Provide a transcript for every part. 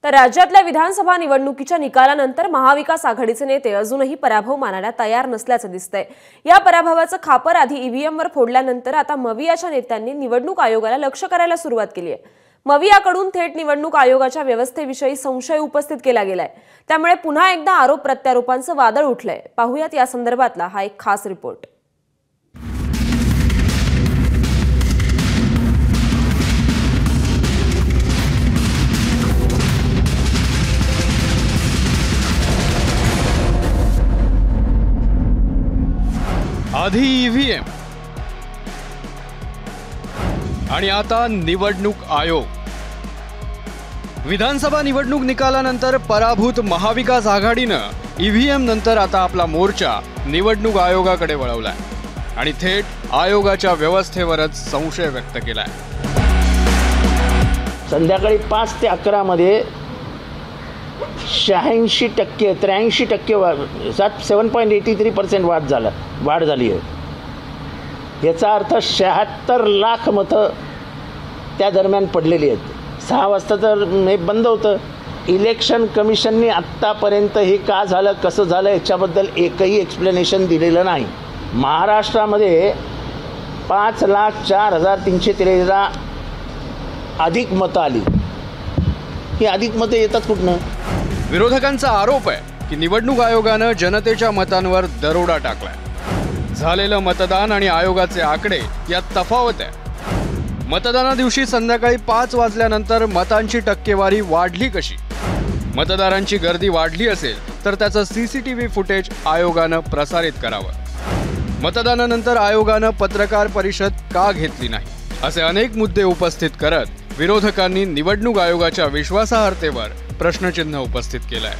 तर राज्यातल्या विधानसभा निवडणुकीच्या निकालानंतर महाविकास आघाडीचे नेते अजूनही पराभव मानायला तयार नसल्याचं दिसतंय। या पराभवाचं खापर आधी ईव्हीएमवर फोडल्यानंतर आता मवियाच्या नेत्यांनी निवडणूक आयोगाला लक्ष करायला सुरुवात केली आहे। मवियाकडून थेट निवडणूक आयोगाच्या व्यवस्थेविषयी संशय उपस्थित केला गेलाय। त्यामुळे पुन्हा एकदा आरोप प्रत्यारोपांचं वादळ उठलंय। पाहूयात या संदर्भातला हा एक खास रिपोर्ट। आधी ईव्हीएम आणि आता निवडणूक आयोग। विधानसभा निवडणूक निकालानंतर पराभूत महाविकास आघाडीनं ईव्हीएम नंतर आता आपला मोर्चा निवडणूक आयोगाकडे वळवलाय आणि थेट आयोगाच्या व्यवस्थेवरच संशय व्यक्त केलाय। संध्याकाळी 5 ते 11 मध्ये 86% 83% 7.83% वाढ झाली आहे। याचा अर्थ 76 लाख मतं त्या दरम्यान पडलेली आहेत। 6 वाजता तर हे बंद होतं। इलेक्शन कमिशनने आत्तापर्यंत हे का झालं कसं झालं याच्याबद्दल एकही एक्सप्लेनेशन दिलेलं नाही। महाराष्ट्रामध्ये 5,04,313 अधिक मतं आली। ही अधिक मतं येतात कुठनं? विरोधकांचा आरोप आहे की निवडणूक आयोगानं जनतेच्या मतांवर दरोडा टाकलाय। झालेलं मतदान आणि आयोगाचे आकडे यात तफावत आहे। मतदाना दिवशी संध्याकाळी 5 वाजल्यानंतर मतांची टक्केवारी वाढली कशी? मतदारांची गर्दी वाढली असेल तर त्याचं सीसीटीव्ही फुटेज आयोगानं प्रसारित करावं। मतदानानंतर आयोगानं पत्रकार परिषद का घेतली नाही? असे अनेक मुद्दे उपस्थित करत विरोधकांनी निवडणूक आयोगाच्या विश्वासार्हतेवर प्रश्नचिन्ह उपस्थित केलंय।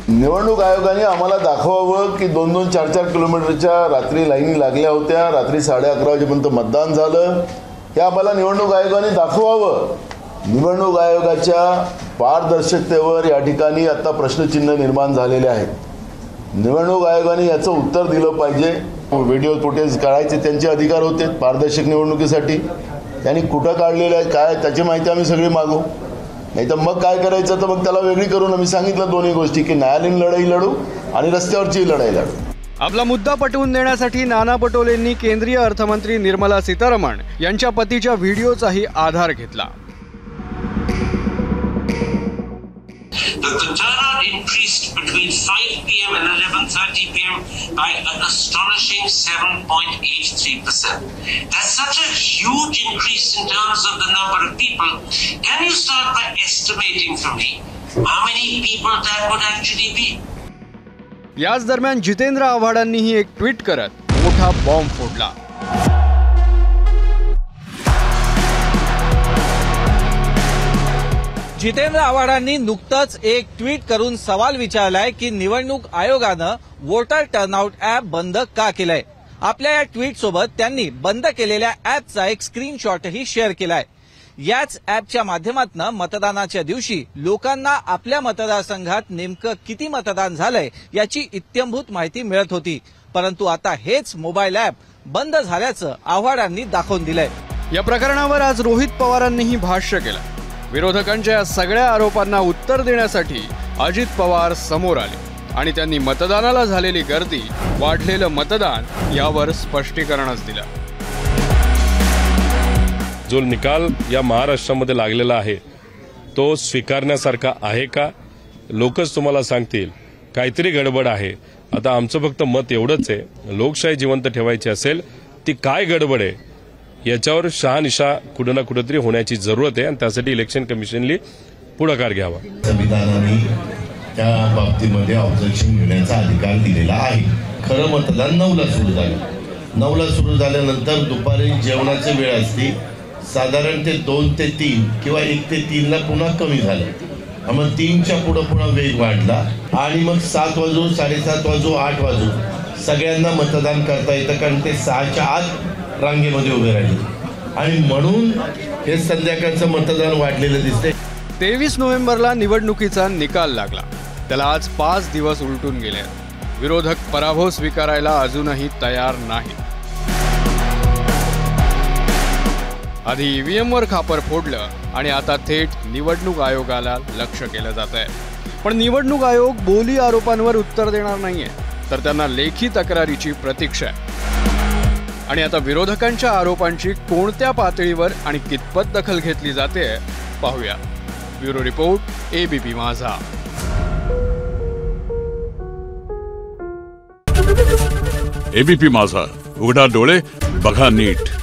निवडणूक आयोगाने आम्हाला दाखवावं की 2-2, 4-4 किलोमीटरच्या रात्री लाईन लागल्या होत्या, रात्री 11:30 वाजेपर्यंत मतदान झालं, हे आम्हाला निवडणूक आयोगाने दाखवावं। निवडणूक आयोगाच्या पारदर्शकतेवर या ठिकाणी आता प्रश्नचिन्ह निर्माण झालेले आहेत। निवडणूक आयोगाने याचं उत्तर दिलं पाहिजे। व्हिडिओ फुटेज काढायचे त्यांचे अधिकार होते पारदर्शक निवडणुकीसाठी। त्यांनी कुठं काढलेलं आहे काय त्याची माहिती आम्ही सगळी मागू, नाही तर मग काय करायचं तर मग त्याला वेगळी करून आम्ही सांगितलं दोन्ही गोष्टी की न्यायालयीन लढाई लढू आणि रस्त्यावरची लढाई लढू। आपला मुद्दा पटवून देण्यासाठी नाना पटोलेंनी केंद्रीय अर्थमंत्री निर्मला सीतारमण यांच्या पतीच्या व्हिडिओचाही आधार घेतला। The turnout increased between 5 p.m. and 11:30 p.m. by an astonishing 7.83%. That's such a huge increase in terms of the number of people. Can you start by estimating for me how many people that would actually be? याच दरम्यान जितेंद्र आव्हाडांनीही एक tweet करत मोठा bomb फोडला। जितेंद्र आव्हाडांनी नुकतंच एक tweet करून सवाल विचारलाय की निवडणूक आयोगानं वोटर टर्नआउट ॲप बंद का केलंय। आपल्या या ट्विट सोबत त्यांनी बंद केलेल्या ॲपचा एक स्क्रीनशॉटही शेअर केलाय। याच ॲपच्या माध्यमातून मतदानाच्या दिवशी लोकांना आपल्या मतदारसंघात नेमकं किती मतदान झालंय याची इत्थंभूत माहिती मिळत होती, परंतु आता हेच मोबाईल ॲप बंद झाल्याचं आव्हाडांनी दाखवून दिलंय। या प्रकरणावर आज रोहित पवारांनीही भाष्य केलं। विरोधकांच्या या सगळ्या आरोपांना उत्तर देण्यासाठी अजित पवार समोर आले आणि त्यांनी मतदानाला झालेली गर्दी, वाढलेलं मतदान यावर स्पष्टीकरणच दिलं। जो निकाल या महाराष्ट्रामध्ये लागलेला आहे तो स्वीकारण्यासारखा आहे का? लोकच तुम्हाला सांगतील काहीतरी गडबड आहे। आता आमचं फक्त मत एवढंच आहे, लोकशाही जिवंत ठेवायची असेल ती काय गडबड आहे याच्यावर शहानिशा कुठं ना कुठंतरी होण्याची जरूरत आहे आणि त्यासाठी इलेक्शन कमिशनने पुढाकार घ्यावा। संविधानाने त्या बाबतीमध्ये ऑब्जेक्शन घेण्याचा अधिकार दिलेला आहे। खरं मतदान 9ला सुरू झालं। 9ला सुरू झाल्यानंतर दुपारी जेवणाची वेळ असते, साधारण ते 2 ते 3 किंवा 1 ते 3ला पुन्हा कमी झालं। मग 3च्या पुन्हा वेग वाढला आणि मग 7 वाजू 7:30 वाजू 8 वाजू सगळ्यांना मतदान करता येतं, कारण ते 6च्या आत रांगेमध्ये उभे राहिले आणि म्हणून हे संध्याकाळचं मतदान वाढलेलं दिसते। 23 नोव्हेंबरला निवडणुकीचा निकाल लागला, त्याला आज 5 दिवस उलटून गेले। विरोधक पराभव स्वीकारायला अजूनही तयार नाही। आधी ईव्हीएमवर खापर फोडलं आणि आता थेट निवडणूक आयोगाला लक्ष केलं जात आहे. पण निवडणूक आयोग बोली आरोपांवर उत्तर देणार नाहीये, तर त्यांना लेखी तक्रारीची प्रतीक्षा आहे. आणि आता विरोधकांच्या आरोपांची कोणत्या पातळीवर आणि कितपत दखल घेतली जाते पाहूया. ब्युरो रिपोर्ट, एबीपी माझा. एबीपी माझा, उघडा डोळे बघा नीट.